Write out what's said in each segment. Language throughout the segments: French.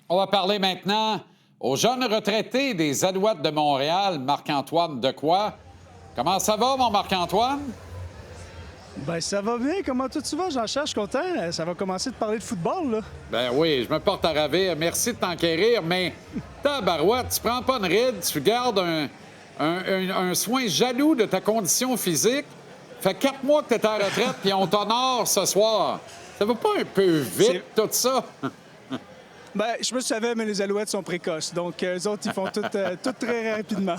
On va parler maintenant au jeune retraité des Alouettes de Montréal, Marc-Antoine Dequoy. Comment ça va, mon Marc-Antoine? Ben ça va bien. Comment tout tu vas, Jean-Charles? Je suis content. Ça va commencer de parler de football, là. Ben oui, je me porte à ravir. Merci de t'enquérir, mais tabarouette, tu prends pas une ride, tu gardes un soin jaloux de ta condition physique. Fait 4 mois que tu es à la retraite, puis on t'honore ce soir. Ça va pas un peu vite, tout ça? Ben, je sais pas si tu savais, mais les Alouettes sont précoces. Donc, eux autres, ils font tout très rapidement.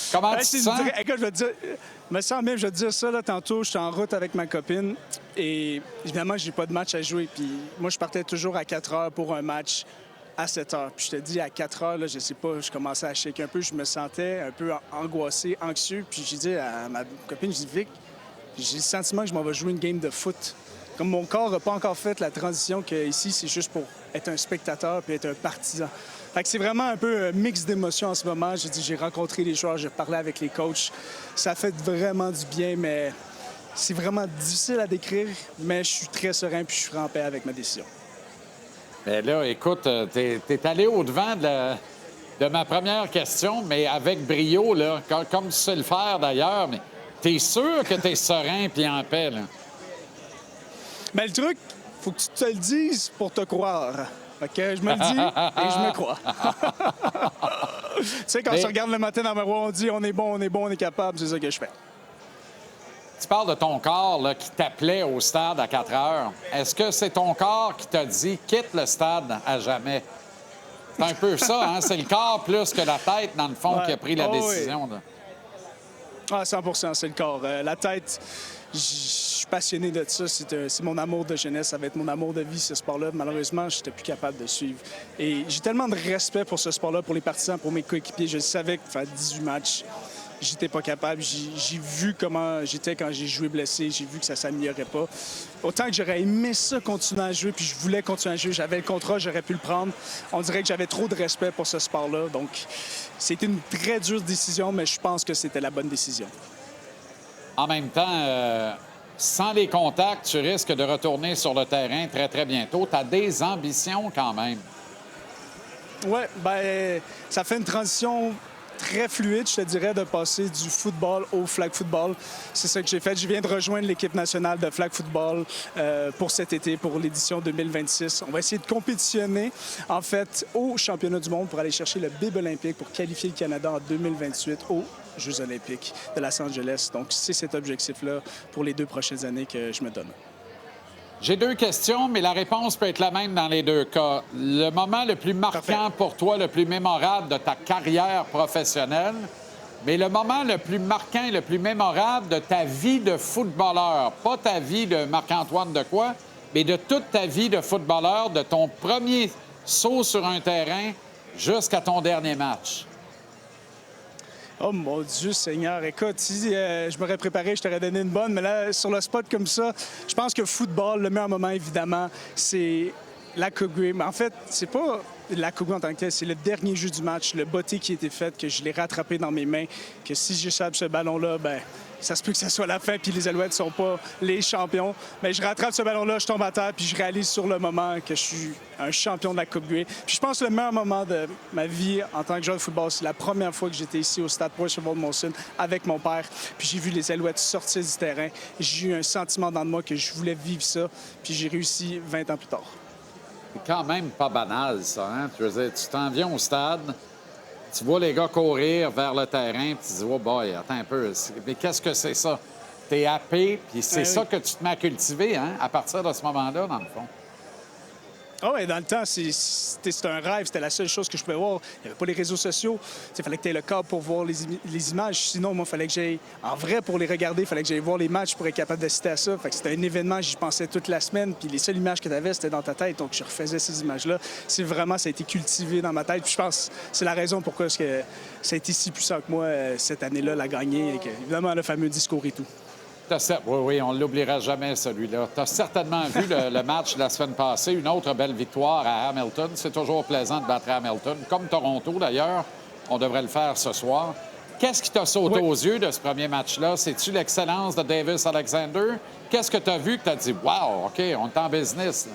Comment tu te sens? Écoute, je vais te dire, me sens bien, je vais te dire ça, là, tantôt, j'étais en route avec ma copine et évidemment, j'ai pas de match à jouer. Puis moi, je partais toujours à 4 heures pour un match à 7 heures. Puis je te dis, à 4 heures, là, je sais pas, je commençais à shaker un peu, je me sentais un peu angoissé, anxieux. Puis j'ai dit à ma copine, j'ai dit, Vic, j'ai le sentiment que je m'en vais jouer une game de foot. Comme mon corps n'a pas encore fait la transition qu'ici, c'est juste pour être un spectateur puis être un partisan. Fait que c'est vraiment un peu un mix d'émotions en ce moment. J'ai rencontré les joueurs, j'ai parlé avec les coachs. Ça fait vraiment du bien, mais c'est vraiment difficile à décrire. Mais je suis très serein puis je suis en paix avec ma décision. Mais là, écoute, t'es allé au-devant de ma première question, mais avec brio, là, comme tu sais le faire d'ailleurs, mais t'es sûr que t'es serein puis en paix, là? Mais le truc, faut que tu te le dises pour te croire. Fait que je me le dis et je me crois. Tu sais, quand on se regarde le matin dans le miroir, on dit on est bon, on est capable, c'est ça que je fais. Tu parles de ton corps là, qui t'appelait au stade à 4 heures. Est-ce que c'est ton corps qui t'a dit quitte le stade à jamais? C'est un peu ça, hein? C'est le corps plus que la tête, dans le fond, qui a pris la décision. Oui. Ah, 100 c'est le corps. La tête, je suis passionné de ça. C'est mon amour de jeunesse. Ça va être mon amour de vie, ce sport-là. Malheureusement, je n'étais plus capable de suivre. Et j'ai tellement de respect pour ce sport-là, pour les partisans, pour mes coéquipiers. Je savais que faire 18 matchs, j'étais pas capable. J'ai vu comment j'étais quand j'ai joué blessé. J'ai vu que ça s'améliorait pas. Autant que j'aurais aimé ça continuer à jouer, puis je voulais continuer à jouer. J'avais le contrat, j'aurais pu le prendre. On dirait que j'avais trop de respect pour ce sport-là. Donc, c'était une très dure décision, mais je pense que c'était la bonne décision. En même temps, sans les contacts, tu risques de retourner sur le terrain très, très bientôt. Tu as des ambitions quand même. Oui, bien, ça fait une transition très fluide, je te dirais, de passer du football au flag football. C'est ça que j'ai fait. Je viens de rejoindre l'équipe nationale de flag football pour cet été, pour l'édition 2026. On va essayer de compétitionner, en fait, au championnat du monde pour aller chercher le bib olympique pour qualifier le Canada en 2028 aux Jeux olympiques de Los Angeles. Donc, c'est cet objectif-là pour les 2 prochaines années que je me donne. J'ai 2 questions, mais la réponse peut être la même dans les 2 cas. Le moment le plus marquant pour toi, le plus mémorable de ta carrière professionnelle, mais le moment le plus marquant et le plus mémorable de ta vie de footballeur. Pas ta vie de Marc-Antoine Dequoy, mais de toute ta vie de footballeur, de ton premier saut sur un terrain jusqu'à ton dernier match. Oh mon Dieu Seigneur, écoute, si je m'aurais préparé, je t'aurais donné une bonne, mais là, sur le spot comme ça, je pense que football, le meilleur moment, évidemment, c'est la Coupe Grey. Mais en fait, c'est pas la Coupe Grey en tant que telle, c'est le dernier jeu du match, le botté qui a été fait, que je l'ai rattrapé dans mes mains, que si j'échappe ce ballon-là, ben ça se peut que ça soit la fin, puis les Alouettes sont pas les champions. Mais je rattrape ce ballon-là, je tombe à terre, puis je réalise sur le moment que je suis un champion de la Coupe Grey. Puis je pense que le meilleur moment de ma vie en tant que joueur de football, c'est la première fois que j'étais ici au stade Percival Molson avec mon père. Puis j'ai vu les Alouettes sortir du terrain. J'ai eu un sentiment dans moi que je voulais vivre ça, puis j'ai réussi 20 ans plus tard. C'est quand même pas banal, ça, hein? Tu veux dire, tu t'en viens au stade, tu vois les gars courir vers le terrain, puis tu dis, oh boy, attends un peu, mais qu'est-ce que c'est ça? T'es happé, puis c'est ça que tu te mets à cultiver, hein, à partir de ce moment-là, dans le fond. Ah oui, dans le temps, c'était un rêve. C'était la seule chose que je pouvais voir. Il n'y avait pas les réseaux sociaux. Il fallait que tu aies le câble pour voir les images. Sinon, moi, il fallait que j'aille en vrai pour les regarder. Il fallait que j'aille voir les matchs pour être capable d'assister à ça. Fait que c'était un événement, j'y pensais toute la semaine. Puis les seules images que tu avais, c'était dans ta tête. Donc, je refaisais ces images-là. C'est vraiment, ça a été cultivé dans ma tête. Puis je pense que c'est la raison pourquoi ça a été si puissant que moi, cette année-là, la gagner. Et que, évidemment, le fameux discours et tout. Oui, on ne l'oubliera jamais, celui-là. Tu as certainement vu le match de la semaine passée, une autre belle victoire à Hamilton. C'est toujours plaisant de battre Hamilton, comme Toronto, d'ailleurs. On devrait le faire ce soir. Qu'est-ce qui t'a sauté aux yeux de ce premier match-là? C'est-tu l'excellence de Davis Alexander? Qu'est-ce que tu as vu que tu as dit « Wow, OK, on est en business », là?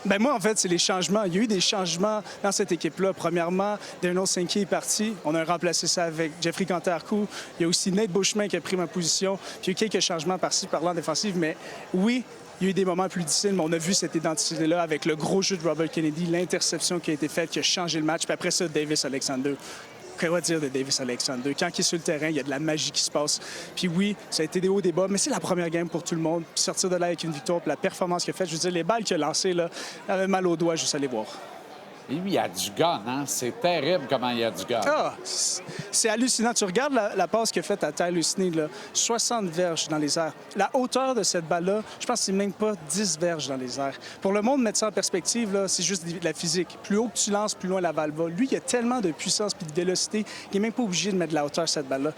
Ben moi, en fait, c'est les changements. Il y a eu des changements dans cette équipe-là. Premièrement, Darnell Sankey est parti. On a remplacé ça avec Jeffrey Cantarcou. Il y a aussi Nate Bushman qui a pris ma position. Puis il y a eu quelques changements par-ci, par-là en défensive. Mais oui, il y a eu des moments plus difficiles, mais on a vu cette identité-là avec le gros jeu de Robert Kennedy, l'interception qui a été faite, qui a changé le match. Puis après ça, Davis Alexander. Quoi dire de Davis Alexander? Quand il est sur le terrain, il y a de la magie qui se passe. Puis oui, ça a été des hauts, des bas, mais c'est la première game pour tout le monde. Puis sortir de là avec une victoire, puis la performance qu'il a faite, je veux dire, les balles qu'il a lancées, là, il avait mal aux doigts, juste à les voir. Et lui, il a du gun, hein? C'est terrible comment il a du gun. Ah, c'est hallucinant. Tu regardes la passe qu'il a faite à Tyler Snead, là, 60 verges dans les airs. La hauteur de cette balle-là, je pense que c'est même pas 10 verges dans les airs. Pour le monde, mettre ça en perspective, là, c'est juste de la physique. Plus haut que tu lances, plus loin la balle va. Lui, il a tellement de puissance et de vélocité qu'il n'est même pas obligé de mettre de la hauteur cette balle-là.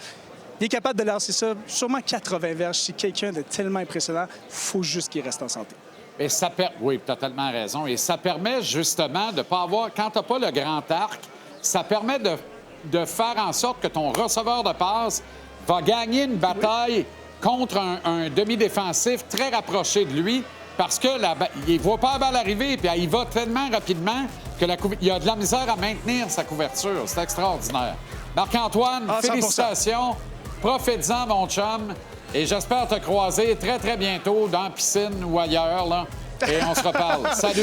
Il est capable de lancer ça, sûrement 80 verges. C'est quelqu'un de tellement impressionnant. Il faut juste qu'il reste en santé. Et ça oui, tu as totalement raison. Et ça permet justement de ne pas avoir... Quand tu n'as pas le grand arc, ça permet de faire en sorte que ton receveur de passe va gagner une bataille contre un demi-défensif très rapproché de lui parce qu'il ne voit pas la balle arriver puis il va tellement rapidement qu'il a de la misère à maintenir sa couverture. C'est extraordinaire. Marc-Antoine, félicitations. Profites-en, mon chum. Et j'espère te croiser très, très bientôt dans la piscine ou ailleurs, là. Et on se reparle. Salut!